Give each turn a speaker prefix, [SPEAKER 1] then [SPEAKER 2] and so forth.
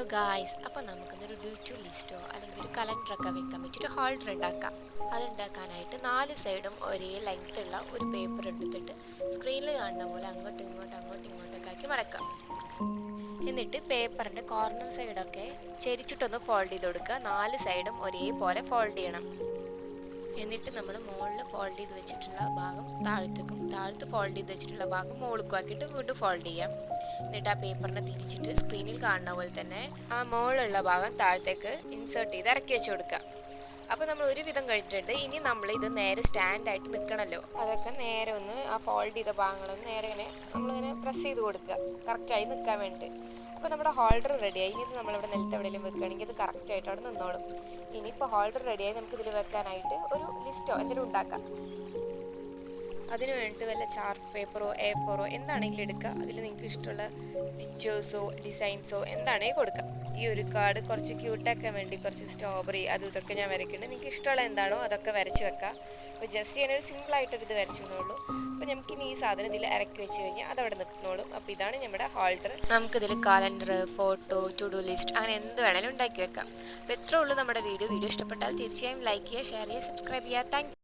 [SPEAKER 1] Hello guys, അപ്പോൾ നമുക്കിന്നൊരു due to ലിസ്റ്റോ അല്ലെങ്കിൽ ഒരു കലണ്ടറൊക്കെ വെക്കാൻ പറ്റിയൊരു ഹോൾഡർ ഉണ്ടാക്കാം. അതുണ്ടാക്കാനായിട്ട് 4 സൈഡും ഒരേ ലെങ്ത്തുള്ള ഒരു പേപ്പർ എടുത്തിട്ട് സ്ക്രീനിൽ കാണുന്ന പോലെ അങ്ങോട്ടും ഇങ്ങോട്ടൊക്കെ ആക്കി മടക്കാം. എന്നിട്ട് പേപ്പറിൻ്റെ കോർണർ സൈഡൊക്കെ ചെരിച്ചിട്ടൊന്ന് ഫോൾഡ് ചെയ്ത് കൊടുക്കുക. 4 സൈഡും ഒരേപോലെ ഫോൾഡ് ചെയ്യണം. എന്നിട്ട് നമ്മൾ മുകളിൽ ഫോൾഡ് ചെയ്ത് വെച്ചിട്ടുള്ള ഭാഗം താഴത്ത് ഫോൾഡ് ചെയ്ത് വെച്ചിട്ടുള്ള ഭാഗം മുകളിലേക്കും ആക്കിയിട്ട് വീണ്ടും ഫോൾഡ് ചെയ്യാം. എന്നിട്ട് ആ പേപ്പറിനെ തിരിച്ചിട്ട് സ്ക്രീനിൽ കാണുന്ന പോലെ തന്നെ ആ മുകളിലുള്ള ഭാഗം താഴത്തേക്ക് ഇൻസേർട്ട് ചെയ്ത് ഇറക്കി വെച്ച് കൊടുക്കുക. അപ്പോൾ നമ്മൾ ഒരുവിധം കഴിഞ്ഞിട്ടുണ്ട്. ഇനി നമ്മൾ ഇത് നേരെ സ്റ്റാൻഡായിട്ട് നിൽക്കണമല്ലോ, അതൊക്കെ നേരെ ഒന്ന് ആ ഫോൾഡ് ചെയ്ത ഭാഗങ്ങളൊന്ന് നേരെ ഇങ്ങനെ നമ്മളിങ്ങനെ പ്രസ് ചെയ്ത് കൊടുക്കുക, കറക്റ്റായി നിൽക്കാൻ വേണ്ടിയിട്ട്. അപ്പോൾ നമ്മുടെ ഹോൾഡർ റെഡിയായി. ഇനി നമ്മളിവിടെ നിലത്ത് എവിടെയെങ്കിലും വെക്കുകയാണെങ്കിൽ അത് കറക്റ്റായിട്ട് അവിടെ നിന്നോളും. ഇനിയിപ്പോൾ ഹോൾഡർ റെഡിയായി, നമുക്കിതിൽ വെക്കാനായിട്ട് ഒരു ലിസ്റ്റോ എന്തെങ്കിലും ഉണ്ടാക്കാം. അതിന് വേണ്ടിയിട്ട് വല്ല ചാർട്ട് പേപ്പറോ A4 എന്താണെങ്കിലും എടുക്കുക. അതിൽ നിങ്ങൾക്ക് ഇഷ്ടമുള്ള പിക്ചേഴ്സോ ഡിസൈൻസോ എന്താണെങ്കിൽ കൊടുക്കാം. ഈ ഒരു കാർഡ് കുറച്ച് ക്യൂട്ടാക്കാൻ വേണ്ടി കുറച്ച് സ്ട്രോബെറി ഇതൊക്കെ ഞാൻ വരയ്ക്കുന്നുണ്ട്. നിങ്ങൾക്ക് ഇഷ്ടമുള്ള എന്താണോ അതൊക്കെ വരച്ച് വെക്കാം. അപ്പോൾ ജസ്റ്റ് ഞാനൊരു സിമ്പിളായിട്ടൊരിത് വരച്ചു എന്നുള്ളൂ. അപ്പോൾ നമുക്കിനി ഈ സാധനം ഇതിൽ ഇറക്കി വെച്ച് കഴിഞ്ഞാൽ അതവിടെ നിൽക്കുന്നോളും. അപ്പോൾ ഇതാണ് നമ്മുടെ ഹോൾഡർ. നമുക്കിതിൽ calendar, photo, to do list അങ്ങനെ എന്ത് വേണമെങ്കിലും ഉണ്ടാക്കി വെക്കാം. അപ്പോൾ ഇത്രേ ഉള്ളൂ നമ്മുടെ വീഡിയോ ഇഷ്ടപ്പെട്ടാൽ തീർച്ചയായും ലൈക്ക് ചെയ്യുക, ഷെയർ ചെയ്യുക, സബ്സ്ക്രൈബ് ചെയ്യുക. താങ്ക്